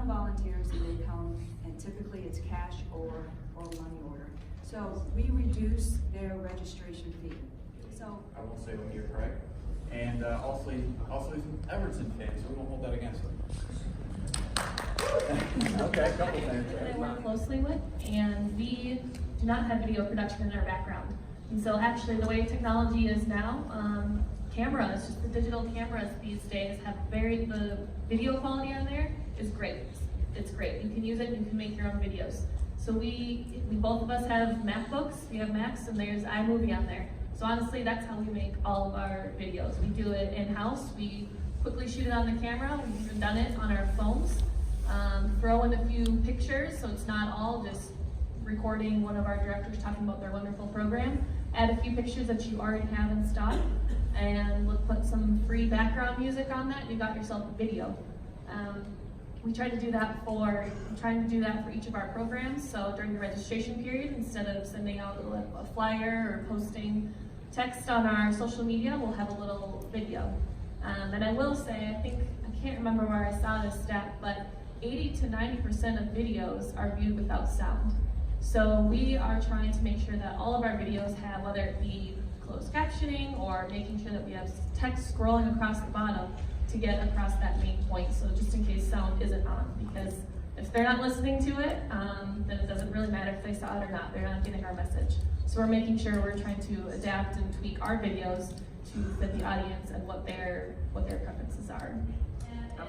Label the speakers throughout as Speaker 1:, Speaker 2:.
Speaker 1: volunteers and they come, and typically it's cash or money order. So we reduce their registration fee. So
Speaker 2: I will say what you're correct. And also there's an Everton fan, so we won't hold that against them. Okay, a couple things.
Speaker 3: That I work closely with, and we do not have video production in our background. And so actually the way technology is now, cameras, just the digital cameras these days have the video quality on there is great. It's great. You can use it, you can make your own videos. So we both of us have MacBooks, we have Macs, and there's iMovie on there. So honestly, that's how we make all of our videos. We do it in-house, we quickly shoot it on the camera, we've even done it on our phones. Throw in a few pictures, so it's not all just recording one of our directors talking about their wonderful program. Add a few pictures that you already have in stock, and we'll put some free background music on that, and you got yourself a video. We try to do that for each of our programs. So during the registration period, instead of sending out a flyer or posting text on our social media, we'll have a little video. And I will say, I can't remember where I saw this stat, but 80 to 90% of videos are viewed without sound. So we are trying to make sure that all of our videos have, whether it be closed captioning or making sure that we have text scrolling across the bottom to get across that main point. So just in case sound isn't on, because if they're not listening to it, then it doesn't really matter if they saw it or not. They're not getting our message. So we're making sure we're trying to adapt and tweak our videos to fit the audience and what their preferences are. And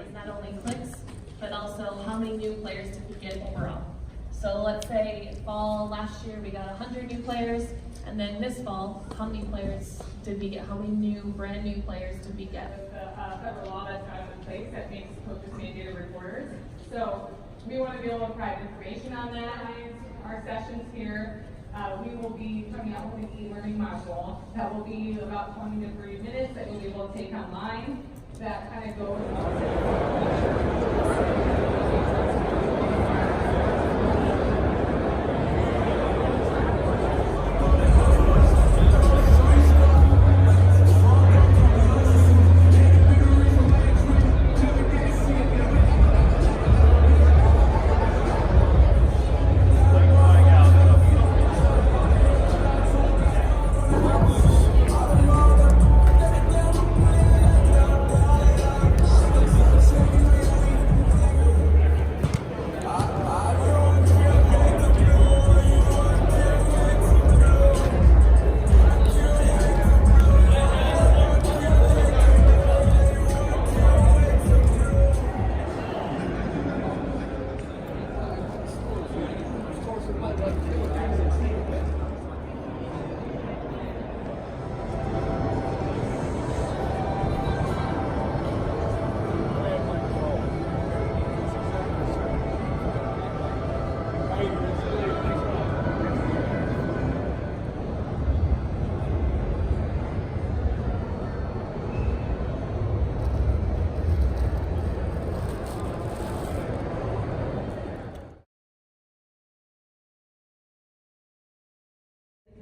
Speaker 3: it's not only clicks, but also how many new players did we get overall. So let's say fall last year we got 100 new players, and then this fall, how many players did we get? How many brand new players did we get?
Speaker 4: With the federal law that's got in place that makes coaches mandated reporters. So we want to be able to provide information on that. Our sessions here, we will be coming out with an e-learning module that will be about 20 to 30 minutes that you'll be able to take online. That kind of goes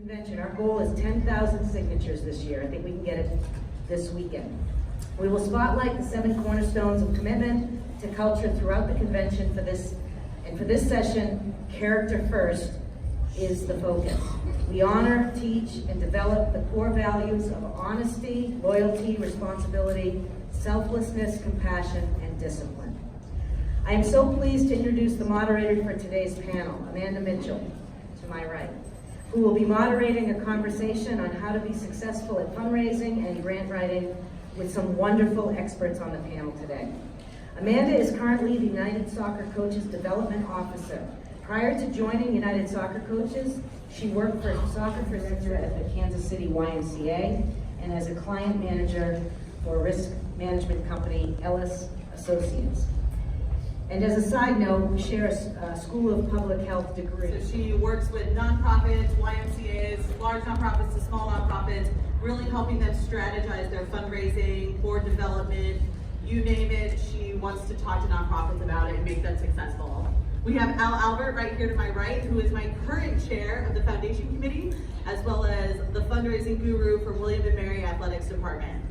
Speaker 5: convention. Our goal is 10,000 signatures this year. I think we can get it this weekend. We will spotlight the 7 cornerstones of commitment to culture throughout the convention for this session, Character First is the focus. We honor, teach, and develop the core values of honesty, loyalty, responsibility, selflessness, compassion, and discipline. I am so pleased to introduce the moderator for today's panel, Amanda Mitchell, to my right, who will be moderating a conversation on how to be successful at fundraising and grant writing with some wonderful experts on the panel today. Amanda is currently the United Soccer Coaches Development Officer. Prior to joining United Soccer Coaches, she worked for Soccer Presenter at the Kansas City YMCA and as a client manager for risk management company Ellis Associates. And as a side note, we share a School of Public Health degree.
Speaker 6: So she works with nonprofits, YMCAs, large nonprofits to small nonprofits, really helping them strategize their fundraising, board development, you name it. She wants to talk to nonprofits about it and make them successful. We have Al Albert right here to my right, who is my current chair of the foundation committee, as well as the fundraising guru for William & Mary Athletics Department.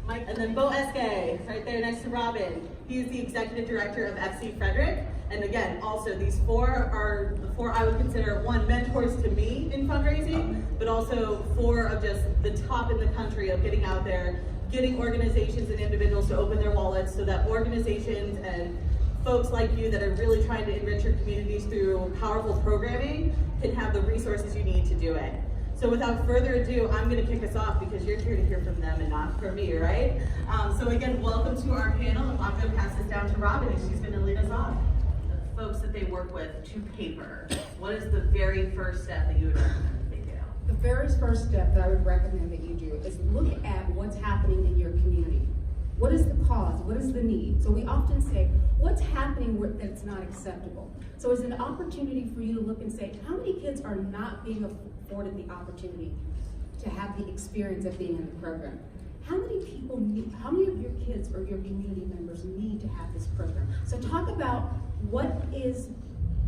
Speaker 6: Mike, and then Bo Eske, right there next to Robin. He is the executive director of FC Frederick. And again, also these four are the four I would consider, one, mentors to me in fundraising, but also four of just the top in the country of getting out there, getting organizations and individuals to open their wallets so that organizations and folks like you that are really trying to enrich your communities through powerful programming can have the resources you need to do it. So without further ado, I'm going to kick us off because you're here to hear from them and not from me, right? So again, welcome to our panel. I'm going to pass this down to Robin and she's going to lead us off. The folks that they work with to paper. What is the very first step that you would recommend they do?
Speaker 7: The very first step that I would recommend that you do is look at what's happening in your community. What is the cause? What is the need? So we often say, what's happening that's not acceptable? So it's an opportunity for you to look and say, how many kids are not being afforded the opportunity to have the experience of being in the program? How many people need, how many of your kids or your community members need to have this program? So talk about what is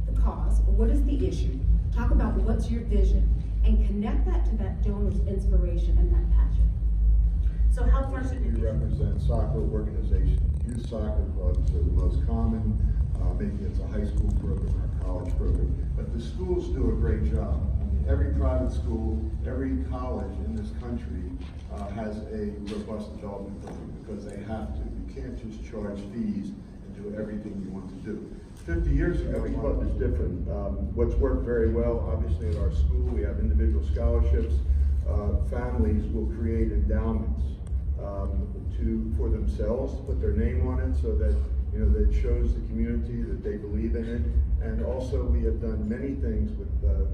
Speaker 7: the cause, or what is the issue? Talk about what's your vision, and connect that to that donor's inspiration and that passion.
Speaker 6: So how far should
Speaker 8: We represent soccer organizations. Youth soccer clubs are the most common. Maybe it's a high school program or a college program. But the schools do a great job. I mean, every private school, every college in this country has a robust development program because they have to. You can't just charge fees and do everything you want to do. 50 years ago,
Speaker 9: Every club is different. What's worked very well, obviously at our school, we have individual scholarships. Families will create endowments for themselves, put their name on it so that that shows the community that they believe in it. And also we have done many things with the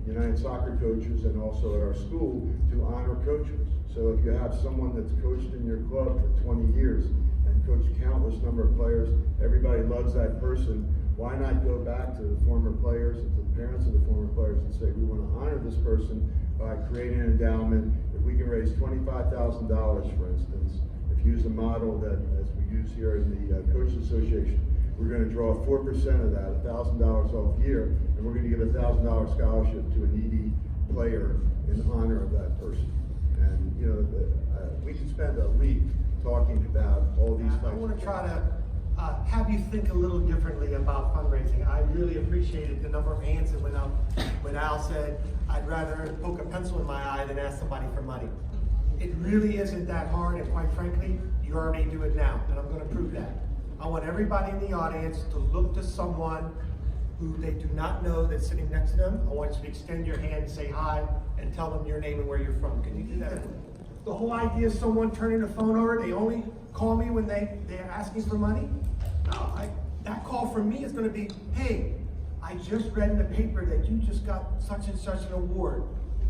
Speaker 9: United Soccer Coaches and also at our school to honor coaches. So if you have someone that's coached in your club for 20 years and coached countless number of players, everybody loves that person. Why not go back to the former players and to the parents of the former players and say, we want to honor this person by creating an endowment. If we can raise $25,000, for instance, if you use the model that as we use here in the Coaches Association, we're going to draw 4% of that, $1,000 off year, and we're going to give a $1,000 scholarship to a needy player in honor of that person. And we could spend a week talking about all these things.
Speaker 10: I want to try to have you think a little differently about fundraising. I really appreciated the number of hands that went up when Al said, I'd rather poke a pencil in my eye than ask somebody for money. It really isn't that hard, and quite frankly, you already do it now, and I'm going to prove that. I want everybody in the audience to look to someone who they do not know that's sitting next to them. I want you to extend your hand and say hi and tell them your name and where you're from. Can you do that? The whole idea of someone turning the phone over, they only call me when they're asking for money. No, that call from me is going to be, hey, I just read in the paper that you just got such and such an award.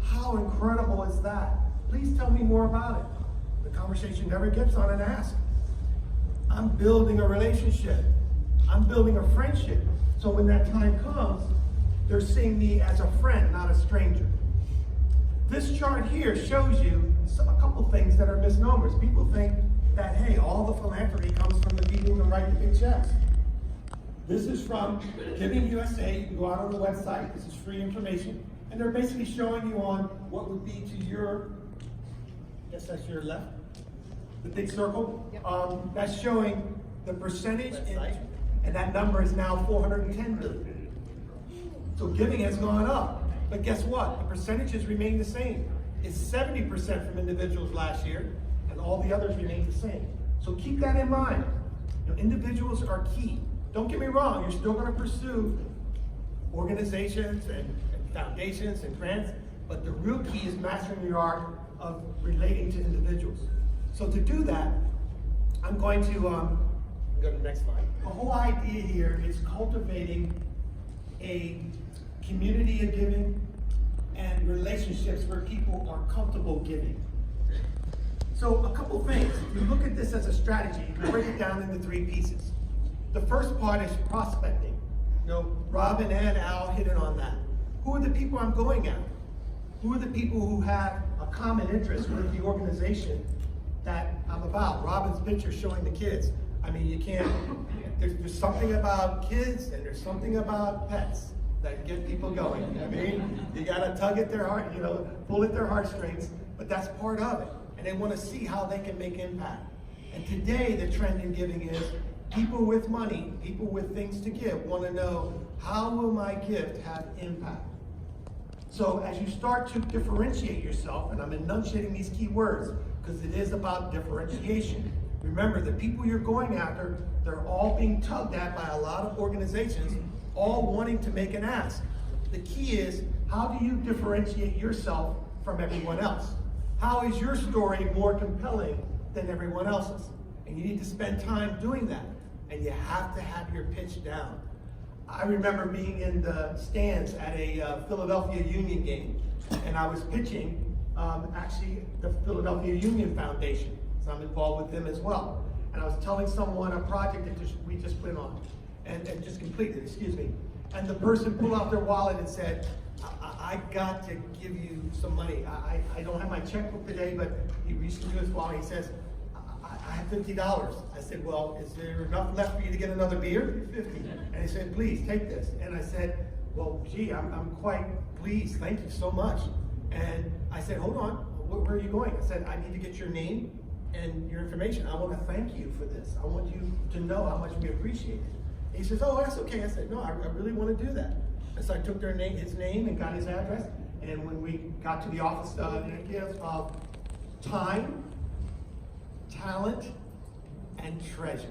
Speaker 10: How incredible is that? Please tell me more about it. The conversation never gets on an ask. I'm building a relationship. I'm building a friendship. So when that time comes, they're seeing me as a friend, not a stranger. This chart here shows you a couple things that are misnomers. People think that, hey, all the philanthropy comes from the people who write the big checks. This is from Giving USA. You can go out on the website. This is free information. And they're basically showing you on what would be to your, I guess that's your left, the big circle. Yep. That's showing the percentage, and that number is now 410 billion. So giving has gone up. But guess what? The percentages remain the same. It's 70% from individuals last year, and all the others remain the same. So keep that in mind. Individuals are key. Don't get me wrong, you're still going to pursue organizations and foundations and grants, but the real key is mastering the art of relating to individuals. So to do that, I'm going to go to the next slide. The whole idea here is cultivating a community of giving and relationships where people are comfortable giving. So a couple things. If you look at this as a strategy, you can break it down into 3 pieces. The first part is prospecting. Robin and Al hit it on that. Who are the people I'm going after? Who are the people who have a common interest with the organization that I'm about? Robin's picture showing the kids. I mean, you can't, there's something about kids and there's something about pets that get people going. I mean, you gotta tug at their heart, pull at their heartstrings, but that's part of it. and they want to see how they can make impact. And today, the trend in giving is people with money, people with things to give, want to know, how will my gift have impact? So as you start to differentiate yourself, and I'm enunciating these key words because it is about differentiation. Remember, the people you're going after, they're all being tugged at by a lot of organizations, all wanting to make an ask. The key is, how do you differentiate yourself from everyone else? How is your story more compelling than everyone else's? And you need to spend time doing that. And you have to have your pitch down. I remember being in the stands at a Philadelphia Union game, and I was pitching actually the Philadelphia Union Foundation, so I'm involved with them as well. And I was telling someone a project that we just put on, and just completed, excuse me. And the person pulled out their wallet and said, I got to give you some money. I don't have my checkbook today, but he reached into his wallet, he says, I have $50. I said, well, is there enough left for you to get another beer? 50. And he said, please, take this. And I said, well, gee, I'm quite pleased. Thank you so much. And I said, hold on, where are you going? I said, I need to get your name and your information. I want to thank you for this. I want you to know how much we appreciate it. And he says, oh, that's okay. I said, no, I really want to do that. And so I took his name and got his address. And when we got to the office, they gave us time, talent, and treasure.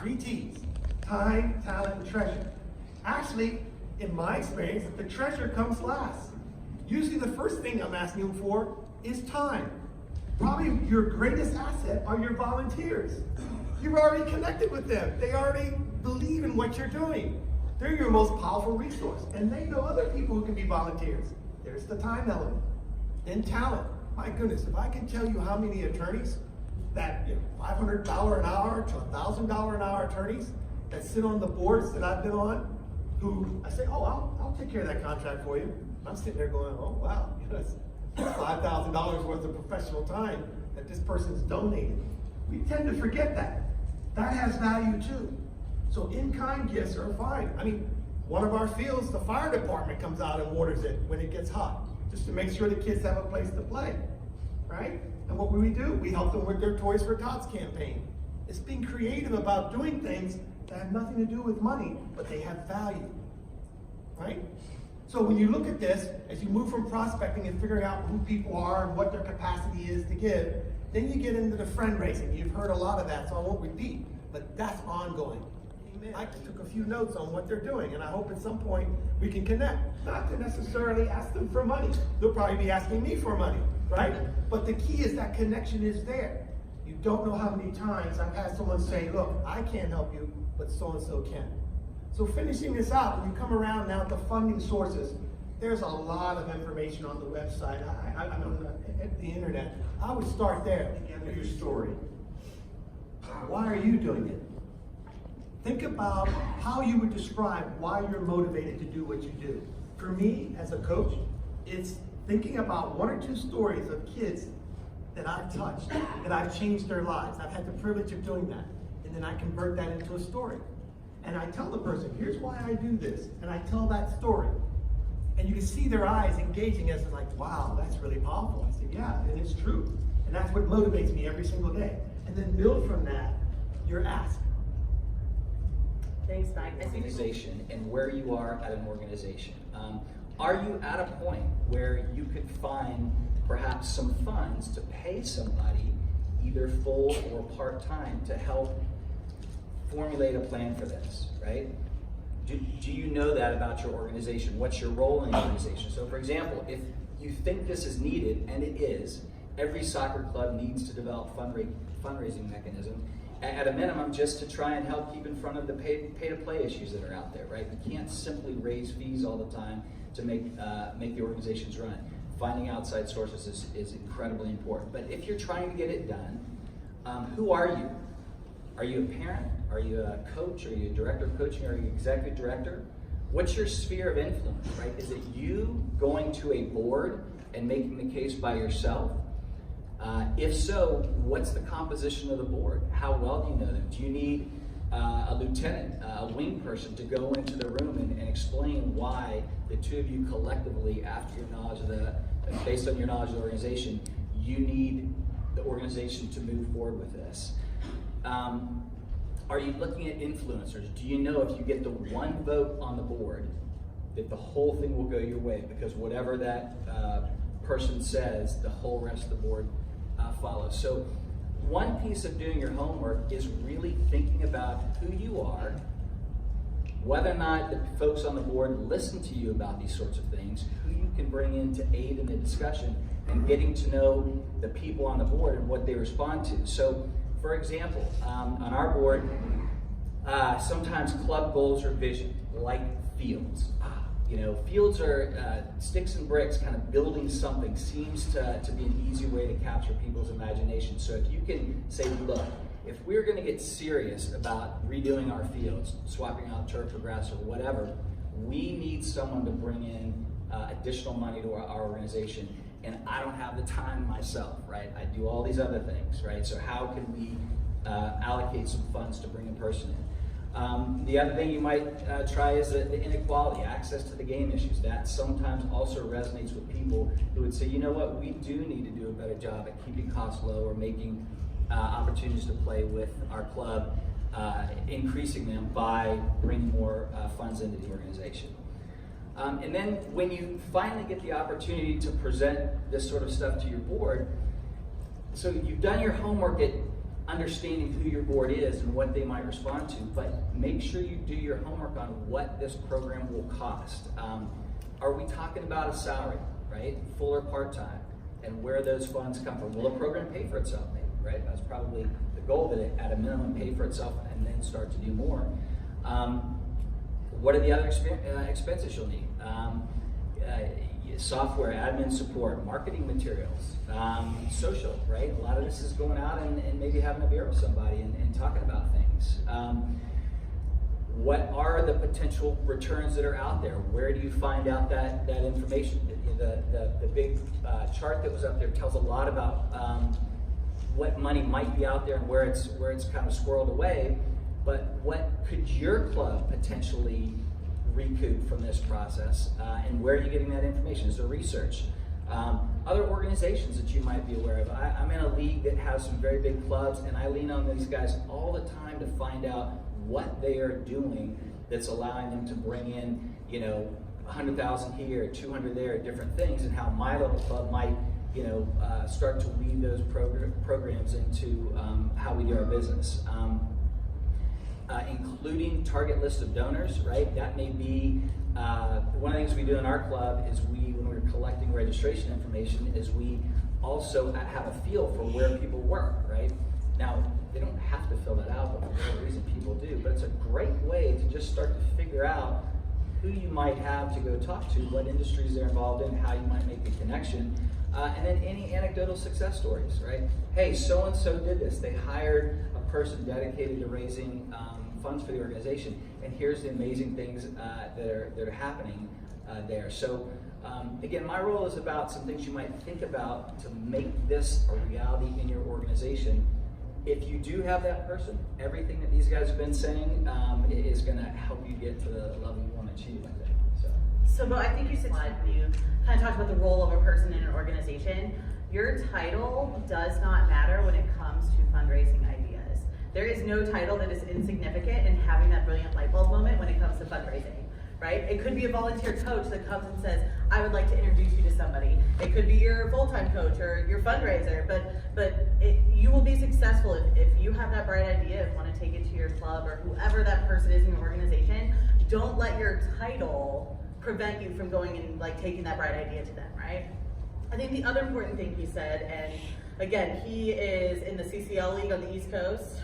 Speaker 10: 3 T's. Time, talent, and treasure. Actually, in my experience, the treasure comes last. Usually the first thing I'm asking you for is time. Probably your greatest asset are your volunteers. You've already connected with them. They already believe in what you're doing. They're your most powerful resource. And they know other people who can be volunteers. There's the time element. Then talent. My goodness, if I can tell you how many attorneys that, $500 an hour to $1,000 an hour attorneys that sit on the boards that I've been on, who I say, oh, I'll take care of that contract for you. I'm sitting there going, oh, wow, that's $5,000 worth of professional time that this person's donated. We tend to forget that. That has value too. So in-kind gifts are fine. I mean, one of our fields, the fire department comes out and waters it when it gets hot, just to make sure the kids have a place to play, right? And what do? We help them with their Toys for Tots campaign. It's being creative about doing things that have nothing to do with money, but they have value, right? So when you look at this, as you move from prospecting and figuring out who people are and what their capacity is to give, then you get into the friend raising. You've heard a lot of that, so I won't repeat, but that's ongoing. I took a few notes on what they're doing, and I hope at some point we can connect. Not to necessarily ask them for money. They'll probably be asking me for money, right? But the key is that connection is there. You don't know how many times I've had someone say, look, I can't help you, but so-and-so can. So finishing this out, when you come around now to funding sources, there's a lot of information on the website, at the internet. I would start there. Get your story. Why are you doing it? Think about how you would describe why you're motivated to do what you do. For me, as a coach, it's thinking about 1 or 2 stories of kids that I've touched, that I've changed their lives. I've had the privilege of doing that. And then I convert that into a story. And I tell the person, here's why I do this. And I tell that story. And you can see their eyes engaging as like, wow, that's really powerful. I said, yeah, and it's true. And that's what motivates me every single day. And then build from that your ask.
Speaker 5: Thanks, Mike.
Speaker 11: Organization and where you are at an organization. Are you at a point where you could find perhaps some funds to pay somebody, either full or part-time, to help formulate a plan for this, right? Do you know that about your organization? What's your role in the organization? So for example, if you think this is needed, and it is, every soccer club needs to develop fundraising mechanism, at a minimum, just to try and help keep in front of the pay-to-play issues that are out there, right? You can't simply raise fees all the time to make the organizations run. Finding outside sources is incredibly important. But if you're trying to get it done, who are you? Are you a parent? Are you a coach? Are you a director of coaching? Are you executive director? What's your sphere of influence, right? Is it you going to a board and making the case by yourself? If so, what's the composition of the board? How well do you know them? Do you need a lieutenant, a wing person to go into the room and explain why the two of you collectively, after your knowledge of based on your knowledge of the organization, you need the organization to move forward with this. Are you looking at influencers? Do you know if you get the one vote on the board, that the whole thing will go your way, because whatever that person says, the whole rest of the board follows. So one piece of doing your homework is really thinking about who you are, whether or not the folks on the board listen to you about these sorts of things, who you can bring in to aid in the discussion, and getting to know the people on the board and what they respond to. So, for example, on our board, sometimes club goals are vision, like fields. You know, fields are sticks and bricks, kind of building something seems to be an easy way to capture people's imagination. So if you can say, look, if we're going to get serious about redoing our fields, swapping out turf for grass or whatever, we need someone to bring in additional money to our organization. And I don't have the time myself, right? I do all these other things, right? So how can we allocate some funds to bring a person in? The other thing you might try is the inequality, access to the game issues. That sometimes also resonates with people who would say, you know what, we do need to do a better job at keeping costs low or making opportunities to play with our club, increasing them by bringing more funds into the organization. And then when you finally get the opportunity to present this sort of stuff to your board, so you've done your homework at understanding who your board is and what they might respond to, but make sure you do your homework on what this program will cost. Are we talking about a salary, right? Full or part-time, and where those funds come from? Will the program pay for itself, maybe, right? That's probably the goal, that it at a minimum pay for itself and then start to do more. What are the other expenses you'll need? Software, admin support, marketing materials, social, right? A lot of this is going out and maybe having a beer with somebody and talking about things. What are the potential returns that are out there? Where do you find out that information? The big chart that was up there tells a lot about what money might be out there and where it's kind of squirreled away. But what could your club potentially recoup from this process, and where are you getting that information? Is there research? Other organizations that you might be aware of. I'm in a league that has some very big clubs, and I lean on these guys all the time to find out what they are doing that's allowing them to bring in, you know, 100,000 here, 200 there, different things, and how my little club might, you know, start to weave those programs into how we do our business. Including target list of donors, right? That may be, one of the things we do in our club is when we're collecting registration information, is we also have a feel for where people work, right? Now, they don't have to fill that out, but for whatever reason people do, but it's a great way to just start to figure out who you might have to go talk to, what industries they're involved in, how you might make a connection, and then any anecdotal success stories, right? Hey, so-and-so did this. They hired a person dedicated to raising funds for the organization, and here's the amazing things that are happening there. So again, my role is about some things you might think about to make this a reality in your organization. If you do have that person, everything that these guys have been saying is going to help you get to the level you want to achieve, I think.
Speaker 6: So, Bo, I think you said when you kind of talked about the role of a person in an organization. Your title does not matter when it comes to fundraising ideas. There is no title that is insignificant in having that brilliant light bulb moment when it comes to fundraising, right? It could be a volunteer coach that comes and says, I would like to introduce you to somebody. It could be your full-time coach or your fundraiser, but you will be successful if you have that bright idea and want to take it to your club or whoever that person is in your organization. Don't let your title prevent you from going and like taking that bright idea to them, right? I think the other important thing he said, and again, he is in the CCL League on the East Coast,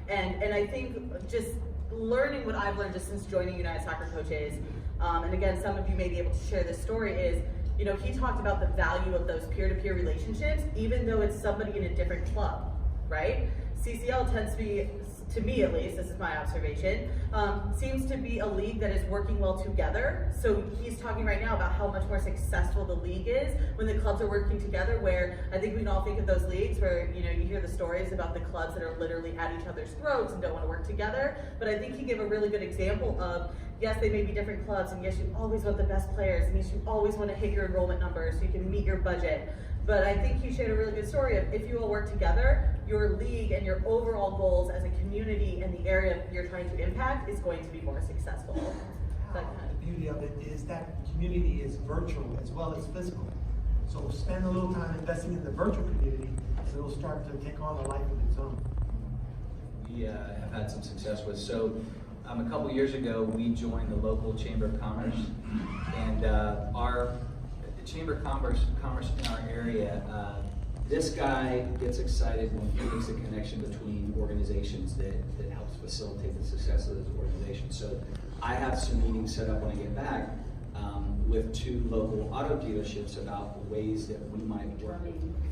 Speaker 6: and I think just learning what I've learned just since joining United Soccer Coaches, and again, some of you may be able to share this story, is, you know, he talked about the value of those peer-to-peer relationships, even though it's somebody in a different club, right? CCL tends to be, to me at least, this is my observation, seems to be a league that is working well together. So he's talking right now about how much more successful the league is when the clubs are working together, where I think we can all think of those leagues where, you know, you hear the stories about the clubs that are literally at each other's throats and don't want to work together. But I think he gave a really good example of, yes, they may be different clubs, and yes, you always want the best players, and yes, you always want to hit your enrollment numbers so you can meet your budget. But I think you shared a really good story of if you all work together, your league and your overall goals as a community and the area you're trying to impact is going to be more successful.
Speaker 10: The beauty of it is that community is virtual as well as physical. So spend a little time investing in the virtual community, and it'll start to take on a life of its own.
Speaker 11: We have had some success with. So a couple years ago, we joined the local Chamber of Commerce, and our Chamber of Commerce in our area, this guy gets excited when he makes a connection between organizations that helps facilitate the success of those organizations. So I have some meetings set up when I get back with 2 local auto dealerships about ways that we might work.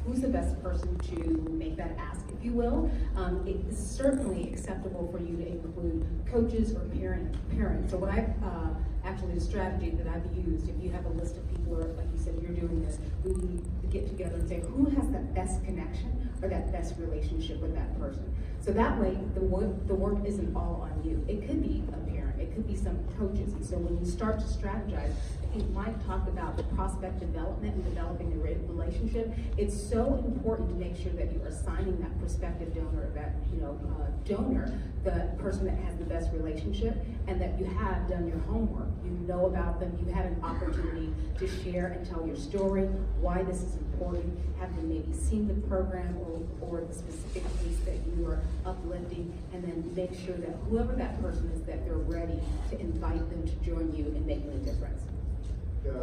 Speaker 7: Who's the best person to make that ask, if you will? It is certainly acceptable for you to include coaches or parents. So what I've actually the strategy that I've used, if you have a list of people, or like you said, you're doing this, we need to get together and say who has that best connection or that best relationship with that person. So that way, the work isn't all on you. It could be a parent, it could be some coaches. And so when you start to strategize, I think Mike talked about the prospect development and developing the relationship. It's so important to make sure that you are assigning that prospective donor, that donor, the person that has the best relationship, and that you have done your homework. You know about them. You had an opportunity to share and tell your story, why this is important. Have them maybe seen the program or the specific case that you are uplifting, and then make sure that whoever that person is, that they're ready to invite them to join you in making a difference.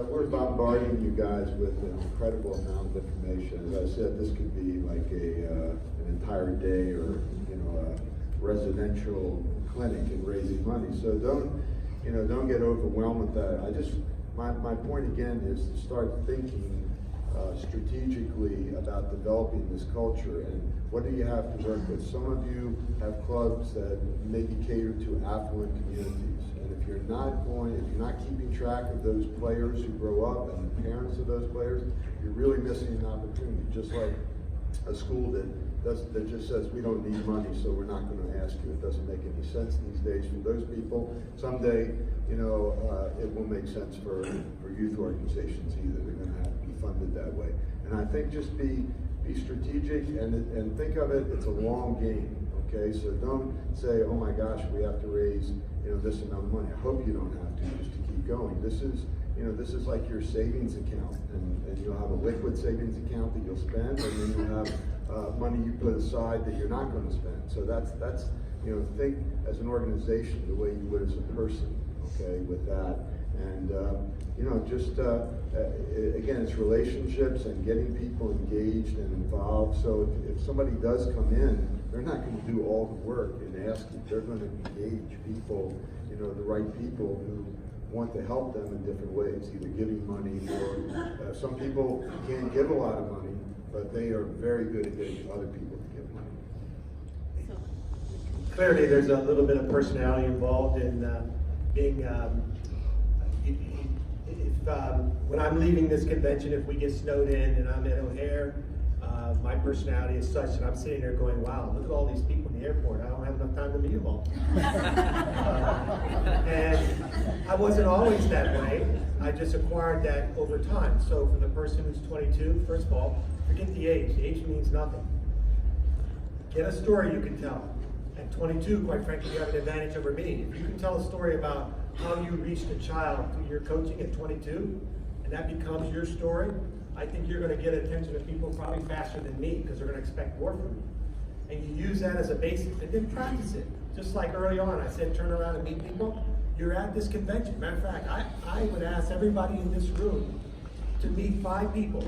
Speaker 8: We're bombarding you guys with an incredible amount of information. As I said, this could be like an entire day, or a residential clinic and raising money. So don't get overwhelmed with that. My point again is to start thinking strategically about developing this culture, and what do you have to work with? Some of you have clubs that maybe cater to affluent communities, and if you're not keeping track of those players who grow up and the parents of those players, you're really missing an opportunity. Just like a school that just says we don't need money, so we're not going to ask you. It doesn't make any sense these days for those people. Someday, it won't make sense for youth organizations either. They're going to have to be funded that way. And I think just be strategic and think of it. It's a long game. Okay, so don't say, oh my gosh, we have to raise this amount of money. I hope you don't have to, just to keep going. This is like your savings account, and you'll have a liquid savings account that you'll spend, and then you'll have money you put aside that you're not going to spend. So that's think as an organization the way you would as a person. Okay, with that, and again, it's relationships and getting people engaged and involved. So if somebody does come in, they're not going to do all the work and ask you. They're going to engage people, the right people who want to help them in different ways, either giving money or some people can't give a lot of money, but they are very good at getting other people to give money.
Speaker 10: Clearly, there's a little bit of personality involved in being. When I'm leaving this convention, if we get snowed in and I'm at O'Hare, my personality is such that I'm sitting there going, wow, look at all these people in the airport. I don't have enough time to meet them all. And I wasn't always that way. I just acquired that over time. So for the person who's 22, first of all, forget the age. The age means nothing. Get a story you can tell. At 22, quite frankly, you have an advantage over me. If you can tell a story about how you reached a child through your coaching at 22, and that becomes your story, I think you're going to get attention of people probably faster than me, because they're going to expect more from you. And you use that as a basis, and then practice it. Just like early on, I said turn around and meet people. You're at this convention. Matter of fact, I would ask everybody in this room to meet 5 people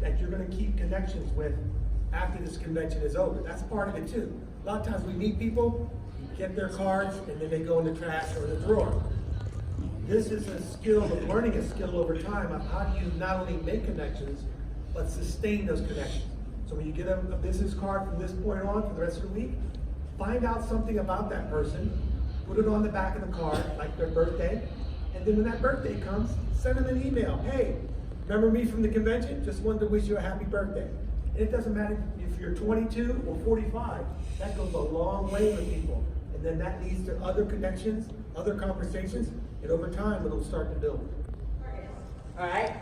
Speaker 10: that you're going to keep connections with after this convention is over. That's part of it too. A lot of times we meet people, get their cards, and then they go in the trash or the drawer. This is a skill of learning a skill over time of how do you not only make connections, but sustain those connections. So when you get a business card from this point on for the rest of the week, find out something about that person, put it on the back of the card, like their birthday, and then when that birthday comes, send them an email. Hey, remember me from the convention? Just wanted to wish you a happy birthday. And it doesn't matter if you're 22 or 45, that goes a long way with people. And then that leads to other connections, other conversations, and over time it'll start to build.
Speaker 6: All right,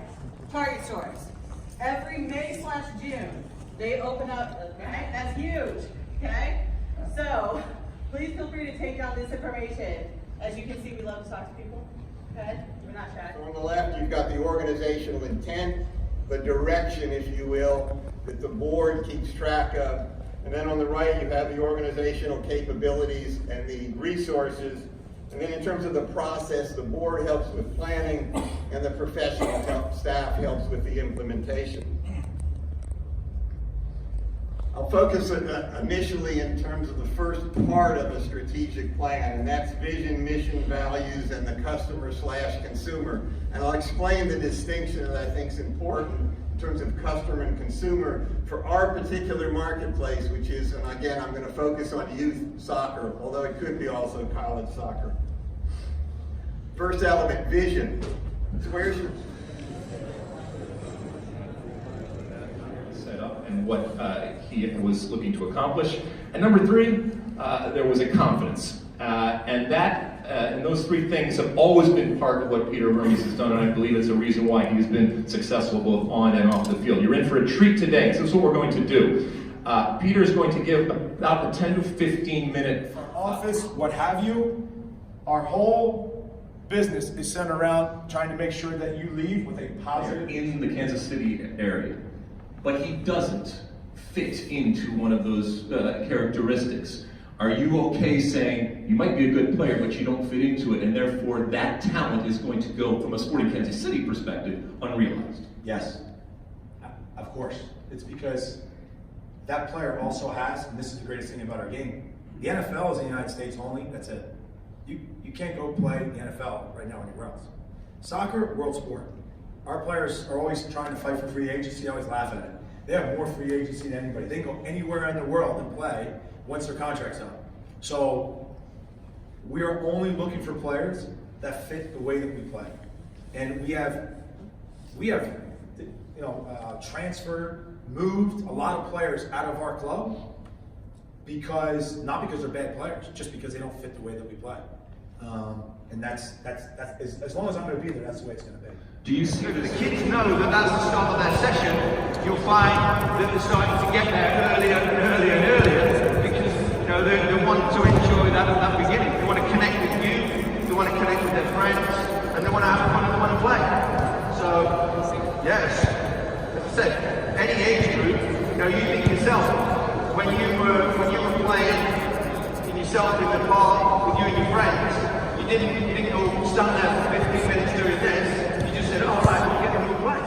Speaker 6: target stores. every May/June, they open up, okay? That's huge, okay? So, please feel free to take down this information. As you can see, we love to talk to people, okay? We're not shy.
Speaker 12: So on the left, you've got the organizational intent, the direction, if you will, that the board keeps track of. And then on the right, you have the organizational capabilities and the resources. And then in terms of the process, the board helps with planning and the professional staff helps with the implementation. I'll focus initially in terms of the first part of a strategic plan, and that's vision, mission, values, and the customer/consumer. And I'll explain the distinction that I think is important in terms of customer and consumer for our particular marketplace, which is, and again, I'm going to focus on youth soccer, although it could be also college soccer. First element, vision. So where's your
Speaker 13: set up and what he was looking to accomplish. And number three, there was a confidence. And those three things have always been part of what Peter Vermes has done, and I believe it's a reason why he's been successful both on and off the field. You're in for a treat today, so this is what we're going to do. Peter is going to give about a 10 to 15 minute
Speaker 14: office, what have you. Our whole business is centered around trying to make sure that you leave with a positive.
Speaker 13: In the Kansas City area, but he doesn't fit into one of those characteristics. Are you okay saying you might be a good player, but you don't fit into it, and therefore that talent is going to go, from a Sporting Kansas City perspective, unrealized?
Speaker 14: Yes, of course. It's because that player also has, and this is the greatest thing about our game, the NFL is in the United States only, that's it. You can't go play in the NFL right now anywhere else. Soccer, world sport. Our players are always trying to fight for free agency, I always laugh at it. They have more free agency than anybody. They can go anywhere in the world and play once their contract's up. So we are only looking for players that fit the way that we play. And we have transferred, moved a lot of players out of our club not because they're bad players, just because they don't fit the way that we play. And that's as long as I'm going to be there, that's the way it's going to be.
Speaker 13: Do you see
Speaker 15: the kids know that that's the start of their session? You'll find that they're starting to get there earlier and earlier and earlier because they want to enjoy that beginning. They want to connect with you, they want to connect with their friends, and they want to have fun and they want to play. So yes, as I said, any age group, you think yourself when you were playing in yourself in the park with you and your friends, you didn't go stand there for 15 minutes doing this. You just said, "Oh, right, we'll get them to play."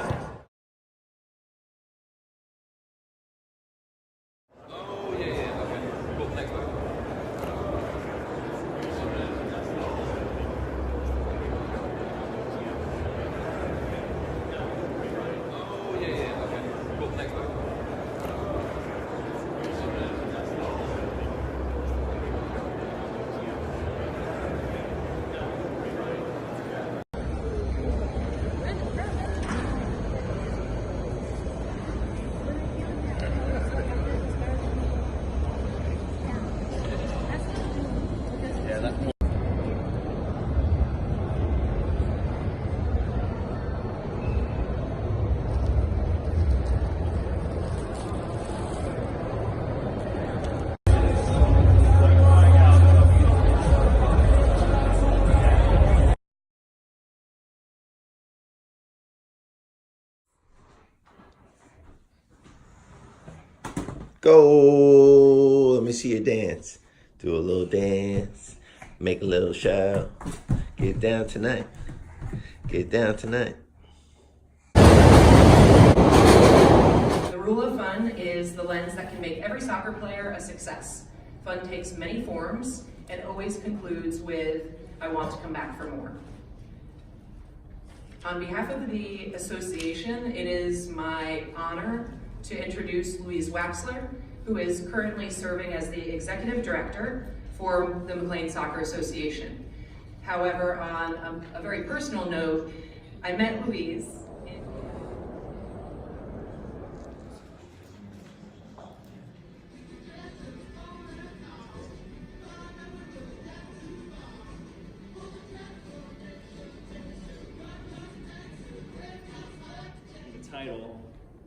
Speaker 16: Oh yeah, okay. Cool. Next one. Oh yeah, okay. Cool. Next one.
Speaker 17: Go, let me see you dance. Do a little dance, make a little show. Get down tonight. Get down tonight.
Speaker 18: The rule of fun is the lens that can make every soccer player a success. Fun takes many forms and always concludes with, I want to come back for more. On behalf of the association, it is my honor to introduce Louise Waxler, who is currently serving as the executive director for the McLean Soccer Association. However, on a very personal note, I met Louise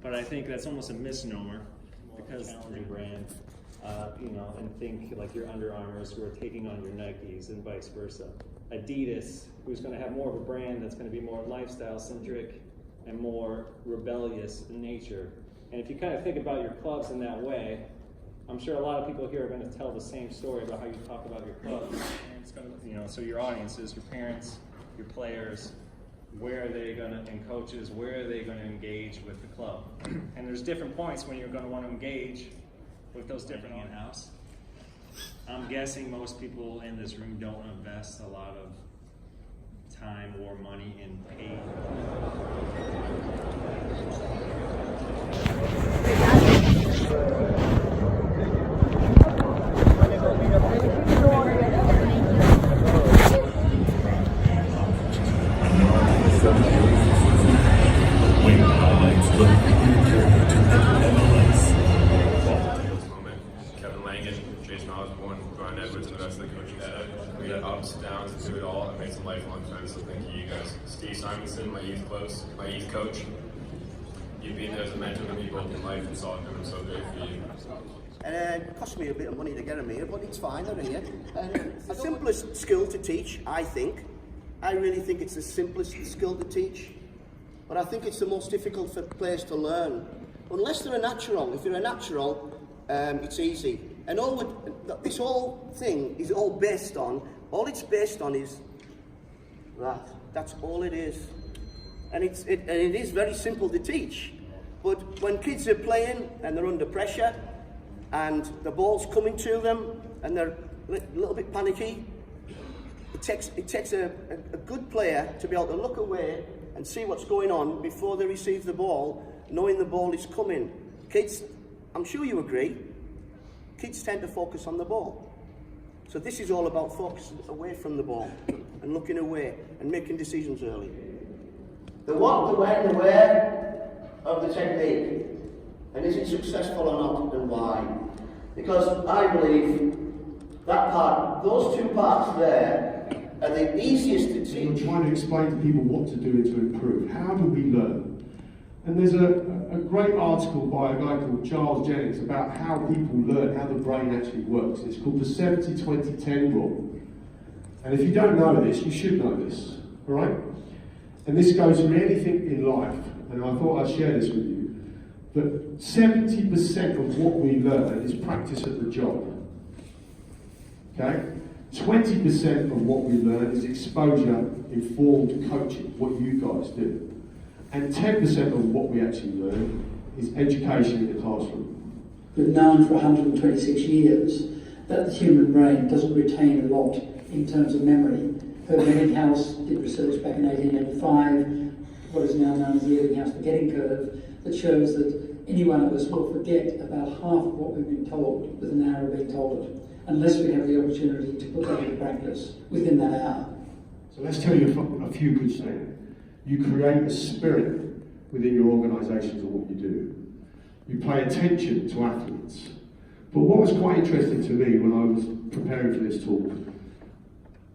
Speaker 19: but I think that's almost a misnomer because challenging brand, and think like your Under Armours who are taking on your Nikes and vice versa. Adidas, who's going to have more of a brand that's going to be more lifestyle centric and more rebellious in nature. And if you kind of think about your clubs in that way, I'm sure a lot of people here are going to tell the same story about how you talk about your clubs. And it's going to, so your audiences, your parents, your players, where are they going to, and coaches, where are they going to engage with the club? And there's different points when you're going to want to engage with those different in-house. I'm guessing most people in this room don't invest a lot of time or money in paid.
Speaker 20: Kevin Langan, Jason Osborne, Brian Edwards, and the rest of the coaching staff. We had ups, downs, and through it all. I made some lifelong friends, so thank you guys. Steve Simonson, my youth coach. You being there as a mentor to me both in life and soccer, I'm so grateful for you.
Speaker 21: It cost me a bit of money to get them here, but it's fine, they're here. The simplest skill to teach, I think. I really think it's the simplest skill to teach, but I think it's the most difficult for players to learn. Unless they're a natural. If you're a natural, it's easy. And this whole thing is all it's based on is that. That's all it is. And it is very simple to teach. But when kids are playing and they're under pressure and the ball's coming to them and they're a little bit panicky, it takes a good player to be able to look away and see what's going on before they receive the ball, knowing the ball is coming. Kids, I'm sure you agree, kids tend to focus on the ball. So this is all about focusing away from the ball and looking away and making decisions early. The what, the when, the where of the technique. And is it successful or not, and why? Because I believe that part, those two parts there, are the easiest to teach.
Speaker 22: We're trying to explain to people what to do and to improve. How do we learn? And there's a great article by a guy called Charles Jennings about how people learn, how the brain actually works. It's called the 70-20-10 rule. And if you don't know this, you should know this, all right? And this goes for anything in life, and I thought I'd share this with you, that 70% of what we learn is practice at the job, okay? 20% of what we learn is exposure, informed coaching, what you guys do. And 10% of what we actually learn is education in the classroom.
Speaker 23: We've known for 126 years that the human brain doesn't retain a lot in terms of memory. Herb Ebbinghaus did research back in 1885, what is now known as the Ebbinghaus forgetting curve, that shows that any one of us will forget about half of what we've been told within an hour of being told it, unless we have the opportunity to put that into practice within that hour.
Speaker 22: So let's tell you a few good things. You create a spirit within your organisations of what you do. You pay attention to athletes. But what was quite interesting to me when I was preparing for this talk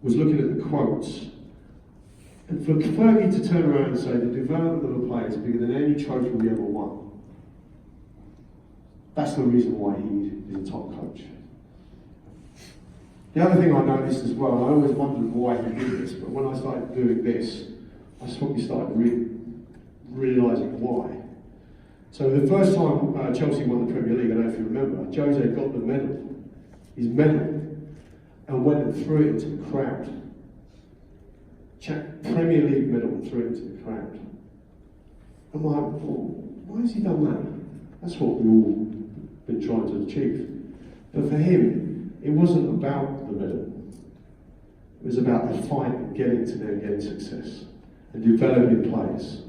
Speaker 22: was looking at the quotes. And for Fergie to turn around and say the development of a player is bigger than any trophy we ever won. That's the reason why he is a top coach. The other thing I noticed as well, I always wondered why he did this, but when I started doing this, I suddenly started realising why. So the first time Chelsea won the Premier League, I don't know if you remember, Jose got the medal, his medal, and went and threw it into the crowd. Premier League medal and threw it into the crowd. I'm like, well, why has he done that? That's what we've all been trying to achieve. But for him, it wasn't about the medal. It was about the fight and getting to there and getting success and developing players.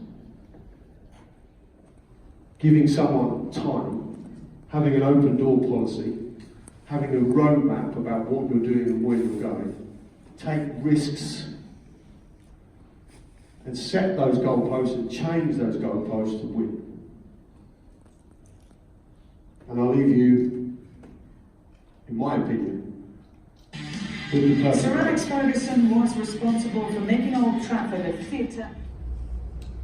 Speaker 22: Giving someone time, having an open door policy, having a roadmap about what you're doing and where you're going. Take risks and set those goalposts and change those goalposts to win. And I'll leave you, in my opinion, with the person.
Speaker 24: Sir Alex Ferguson was responsible for making Old Trafford a fit.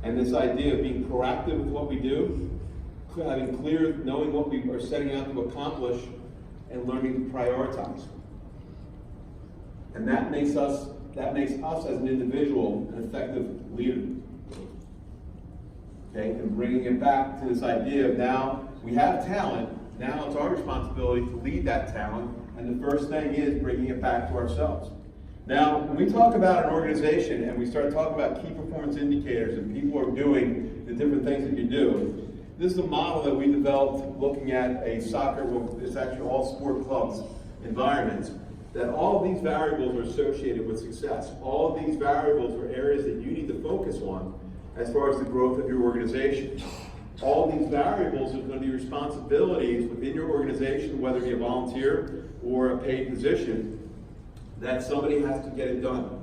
Speaker 25: And this idea of being proactive with what we do,
Speaker 22: having clear, knowing what we are setting out to accomplish, and learning to prioritize. And that makes us as an individual an effective leader. Okay, and bringing it back to this idea of now we have talent, now it's our responsibility to lead that talent, and the first thing is bringing it back to ourselves. Now, when we talk about an organization and we start talking about key performance indicators and people are doing the different things that you do, this is a model that we developed looking at a soccer, well, it's actually all sport clubs environments, that all of these variables are associated with success. All of these variables are areas that you need to focus on as far as the growth of your organization. All these variables are going to be responsibilities within your organization, whether it be a volunteer or a paid position, that somebody has to get it done.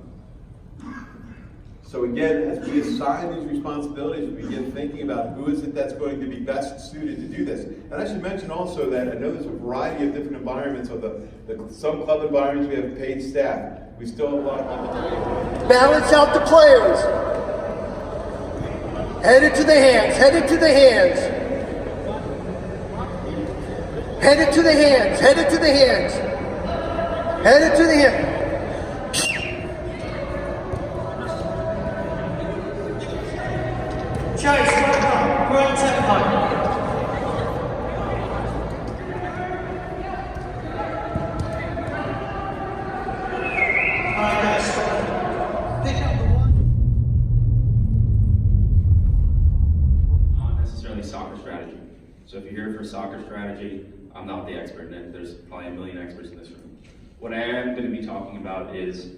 Speaker 22: So again, as we assign these responsibilities, we begin thinking about who is it that's going to be best suited to do this. And I should mention also that I know there's a variety of different environments. Some club environments, we have paid staff. We still have a lot of opportunity.
Speaker 1: Balance out the players. Head it to the hands, head it to the hands. Head it to the hands, head it to the hands. Head it to the hands.
Speaker 2: Chase, welcome. We're on tempo.
Speaker 3: Not necessarily soccer strategy. So if you're here for soccer strategy, I'm not the expert in it. There's probably a million experts in this room. What I am going to be talking about is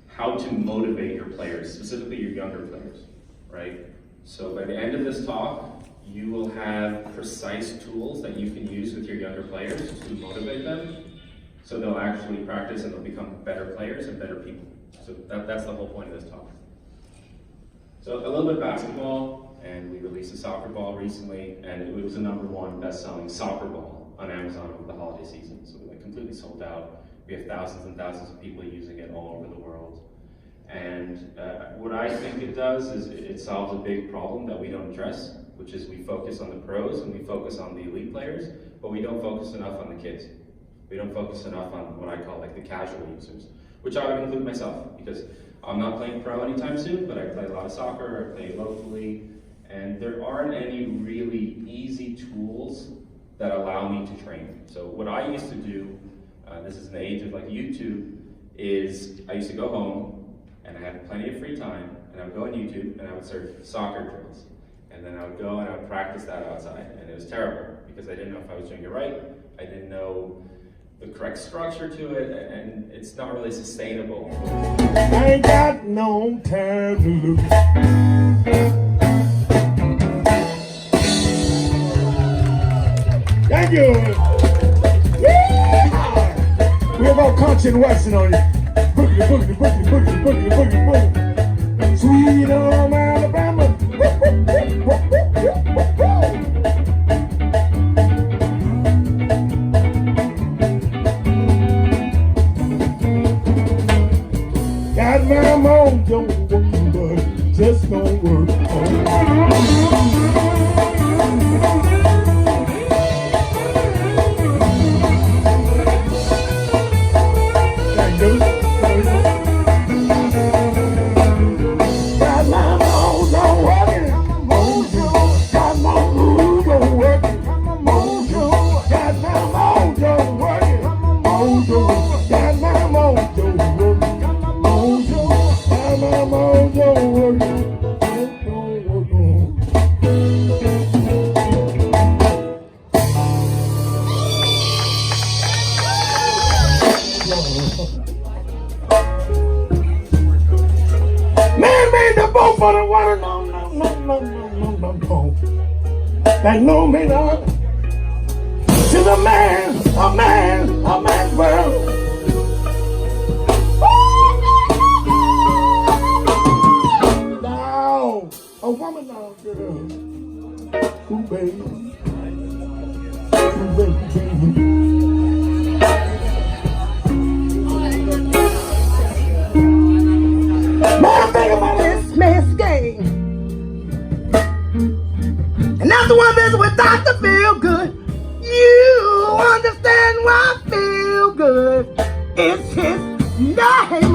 Speaker 3: how to motivate your players, specifically your younger players, right? So by the end of this talk, you will have precise tools that you can use with your younger players to motivate them, so they'll actually practice and they'll become better players and better people. So that's the whole point of this talk. So a little bit of basketball, and we released a soccer ball recently, and it was the #1 best-selling soccer ball on Amazon over the holiday season. So we completely sold out. We have thousands and thousands of people using it all over the world. And what I think it does is it solves a big problem that we don't address, which is we focus on the pros and we focus on the elite players, but we don't focus enough on the kids. We don't focus enough on what I call like the casual users, which I would include myself, because I'm not playing pro anytime soon, but I play a lot of soccer, I play locally, and there aren't any really easy tools that allow me to train. So what I used to do, this is an age of like YouTube, is I used to go home, and I had plenty of free time, and I would go on YouTube and I would search soccer drills. And then I would go and I would practice that outside. And it was terrible because I didn't know if I was doing it right. I didn't know the correct structure to it, and it's not really sustainable.
Speaker 4: I ain't got no time to look. Thank you. Yeah. We're about country and western on you. Boogie, boogie, boogie, boogie, boogie, boogie, boogie. Sweet home Alabama. Got my mojo working, but just don't work. That no me not to the man, a man's world. Now, a woman now, girl. Ooh, baby. Ooh, baby. Man, think about this man's game. And that's the one that's
Speaker 1: Dr. Feel Good. You understand why I feel good. It's his name.